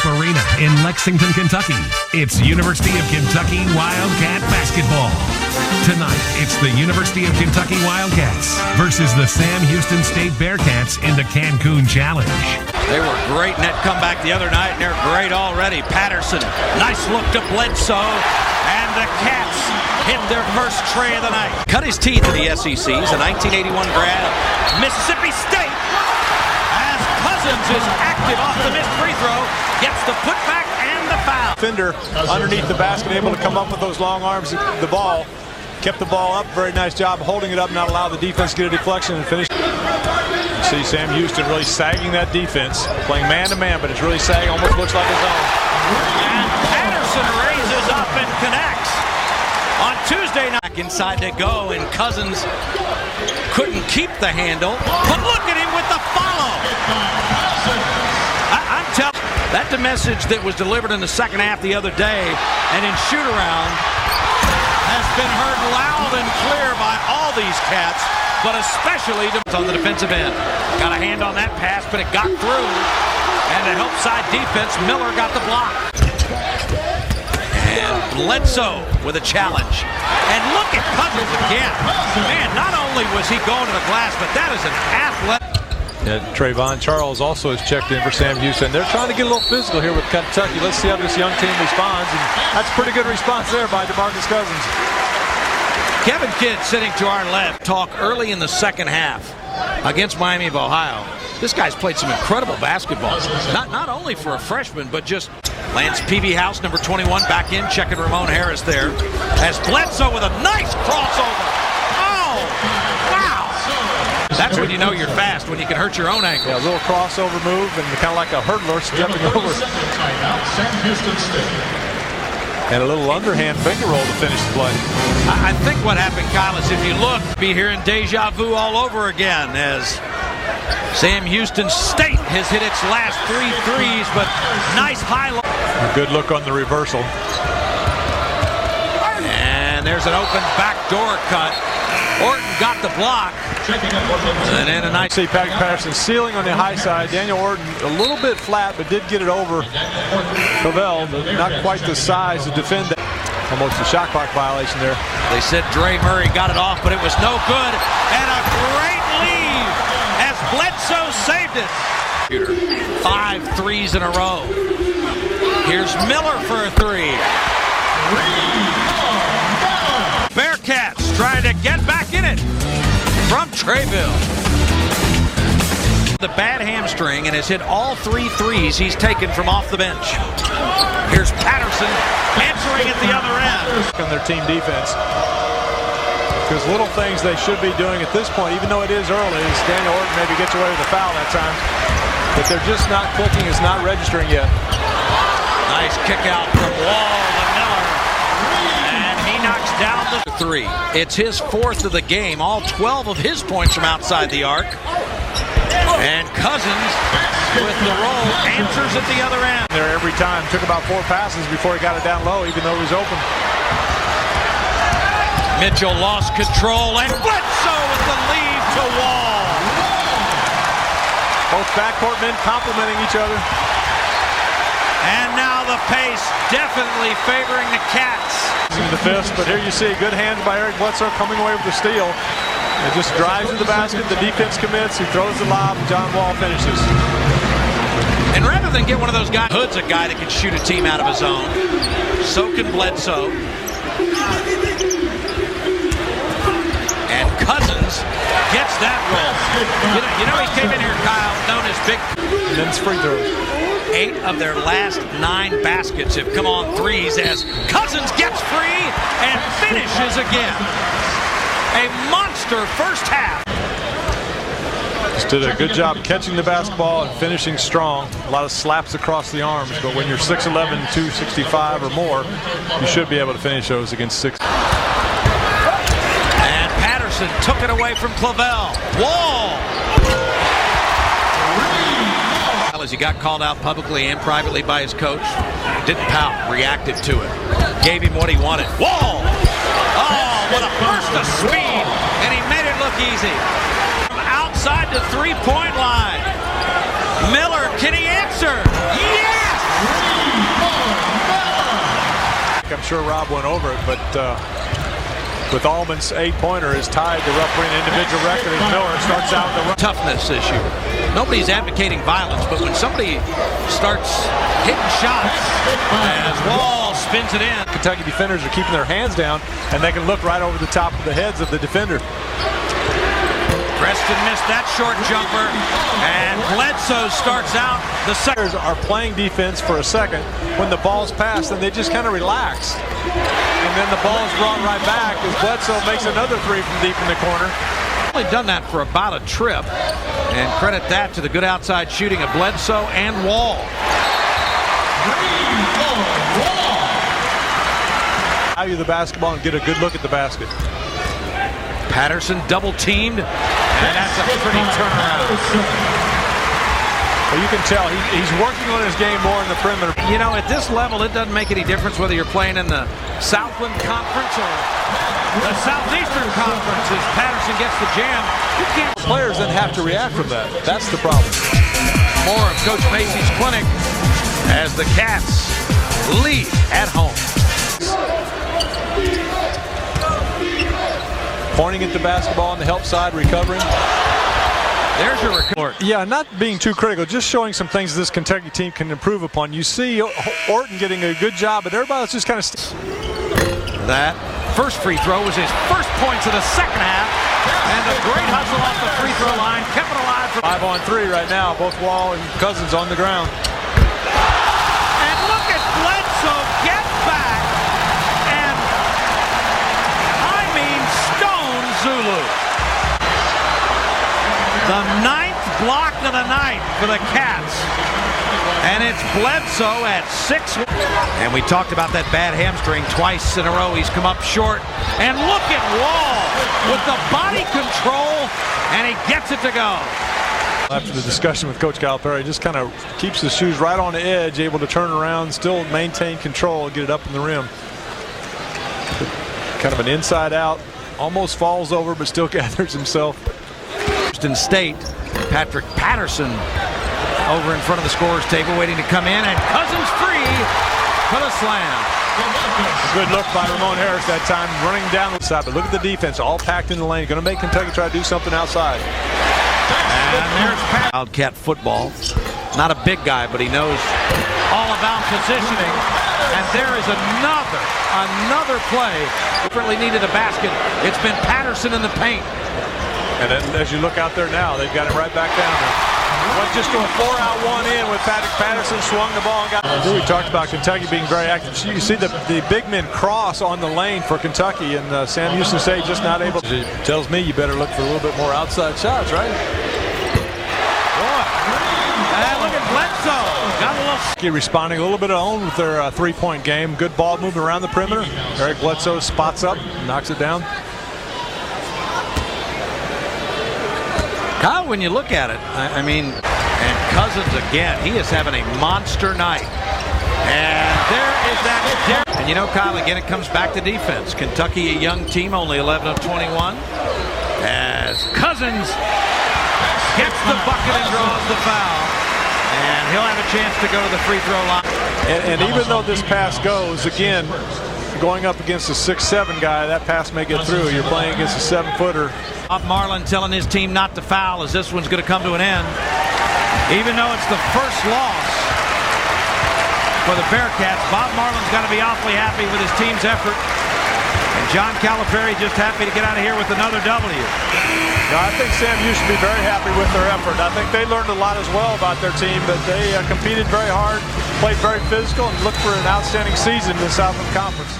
Rupp Arena in Lexington, Kentucky. It's University of Kentucky Wildcat basketball. Tonight, it's the University of Kentucky Wildcats versus the Sam Houston State Bearcats in the Cancún Challenge. They were great in that comeback the other night, and they're great already. Patterson, nice look to Bledsoe, and the Cats hit their first tray of the night. Cut his teeth in the SEC. He's a 1981 grad of Mississippi State. As Cousins is active off the missed free throw, gets the putback and the foul. Defender underneath the basket, able to come up with those long arms, the ball. Kept the ball up, very nice job holding it up, not allow the defense to get a deflection and finish. You see Sam Houston really sagging that defense, playing man-to-man, but it's really sagging, almost looks like his own. And Patterson raises up and connects. On Tuesday night, inside to go, and Cousins couldn't keep the handle, but look at him with the follow. I'm telling you, that's the message that was delivered in the second half the other day, and in shoot-around, has been heard loud and clear by all these Cats, but especially on the defensive end. Got a hand on that pass, but it got through. And to help side defense, Miller got the block. And Bledsoe with a challenge. And look at Cousins again. Man, not only was he going to the glass, but that is an athletic. Trayvon Charles also has checked in for Sam Houston. They're trying to get a little physical here with Kentucky. Let's see how this young team responds. And that's a pretty good response there by DeMarcus Cousins. Kevin Kidd sitting to our left. Talk early in the second half against Miami of Ohio. This guy's played some incredible basketball. Not only for a freshman, but just Lance Peavy House, number 21, back in, checking Ramon Harris there. As Bledsoe with a nice crossover. Oh, wow. That's when you know you're fast, when you can hurt your own ankle. Yeah, a little crossover move and kind of like a hurdler stepping over. And a little underhand finger roll to finish the play. I think what happened, Kyle, is if you look, be hearing deja vu all over again as Sam Houston State has hit its last 3 threes, but nice highlight. A good look on the reversal. And there's an open backdoor cut. Orton got the block. And then a nice. See Patrick Patterson sealing on the high side. Daniel Orton a little bit flat, but did get it over Cavell. Not quite the size to defend that. Almost a shot clock violation there. They said Dre Murray got it off, but it was no good. And a great lead as Bledsoe saved it. 5 threes in a row. Here's Miller for a 3. Bearcats trying to get back in it from Trayville. The bad hamstring and has hit all 3 threes he's taken from off the bench. Here's Patterson answering at the other end. On their team defense. Because little things they should be doing at this point, even though it is early, as Daniel Orton maybe gets away with a foul that time. But they're just not clicking, it's not registering yet. Nice kick out from Wall to Miller. And he knocks down the 3. It's his 4th of the game. All 12 of his points from outside the arc. And Cousins with the roll answers at the other end. There every time. Took about 4 passes before he got it down low, even though he was open. Mitchell lost control, and Bledsoe with the lead to Wall. Both backcourt men complimenting each other. And now the pace definitely favoring the Cats. In the fist, but here you see good hands by Eric Bledsoe coming away with the steal. It just drives to the basket, the defense commits, he throws the lob, and John Wall finishes. And rather than get one of those guys, Hood's a guy that can shoot a team out of his own. So can Bledsoe. And Cousins gets that roll. You know he came in here, Kyle, known as Big. And then it's free throws. 8 of their last 9 baskets have come on threes as Cousins gets free and finishes again. A monster first half. Just did a good job catching the basketball and finishing strong. A lot of slaps across the arms, but when you're 6'11", 265 or more, you should be able to finish those against 6. And Patterson took it away from Clavell. Wall. As he got called out publicly and privately by his coach, didn't pout, reacted to it. Gave him what he wanted. Wall! Oh, what a burst of speed! And he made it look easy. From outside the three-point line. Miller, can he answer? Yes! I'm sure Rob went over it, but with Allman's 8-pointer is tied to roughly an individual record as Miller starts out the run. Toughness issue. Nobody's advocating violence, but when somebody starts hitting shots as Wall spins it in. Kentucky defenders are keeping their hands down, and they can look right over the top of the heads of the defender. Preston missed that short jumper, and Bledsoe starts out the second. Are playing defense for a second. When the ball's passed, then they just kind of relax. And then the ball is brought right back as Bledsoe makes another three from deep in the corner. Only done that for about a trip, and credit that to the good outside shooting of Bledsoe and Wall. Value the basketball and get a good look at the basket. Patterson double teamed, and that's a pretty turnaround. Well, you can tell he's working on his game more in the perimeter. You know, at this level, it doesn't make any difference whether you're playing in the Southland Conference or the Southeastern Conference. As Patterson gets the jam, you can't. Players then have to react from that. That's the problem. More of Coach Macy's clinic as the Cats lead at home. Pointing at the basketball on the help side, recovering. There's your record. Yeah, not being too critical, just showing some things this Kentucky team can improve upon. You see Orton getting a good job, but everybody else just kind of... That first free throw was his first points of the second half, and a great hustle off the free throw line, kept it alive. 5-on-3 right now, both Wall and Cousins on the ground. And look at Bledsoe get back, and I mean stone Zulu. The 9th block of the night for the Cats. And it's Bledsoe at 6. And we talked about that bad hamstring twice in a row. He's come up short. And look at Wall with the body control, and he gets it to go. After the discussion with Coach Calipari, just kind of keeps the shoes right on the edge, able to turn around, still maintain control, get it up in the rim. Kind of an inside out, almost falls over, but still gathers himself. State, Patrick Patterson over in front of the scorer's table waiting to come in, and Cousins free for the slam. Good look by Ramon Harris that time, running down the side, but look at the defense, all packed in the lane. Going to make Kentucky try to do something outside. And there's Wildcat football. Not a big guy, but he knows all about positioning. And there is another play. Differently needed a basket. It's been Patterson in the paint. And then as you look out there now, they've got it right back down there. Went just to a 4-out 1-in with Patrick Patterson, swung the ball and got. We talked about Kentucky being very active. You see the big men cross on the lane for Kentucky, and Sam Houston State just not able to. It tells me you better look for a little bit more outside shots, right? Boy. And look at Bledsoe. Got a little. Responding a little bit on with their three-point game. Good ball movement around the perimeter. Eric Bledsoe spots up, knocks it down. Kyle, when you look at it, I mean, and Cousins again, he is having a monster night. And there is that. And you know, Kyle, again, it comes back to defense. Kentucky, a young team, only 11 of 21. As Cousins gets the bucket and draws the foul. And he'll have a chance to go to the free throw line. And even though this pass goes, again, going up against a 6'7" guy, that pass may get through. You're playing against a 7-footer. Bob Marlin telling his team not to foul as this one's going to come to an end. Even though it's the first loss for the Bearcats, Bob Marlin's got to be awfully happy with his team's effort. And John Calipari just happy to get out of here with another W. No, I think Sam Houston should be very happy with their effort. I think they learned a lot as well about their team, but they competed very hard, played very physical, and looked for an outstanding season in the Southland Conference.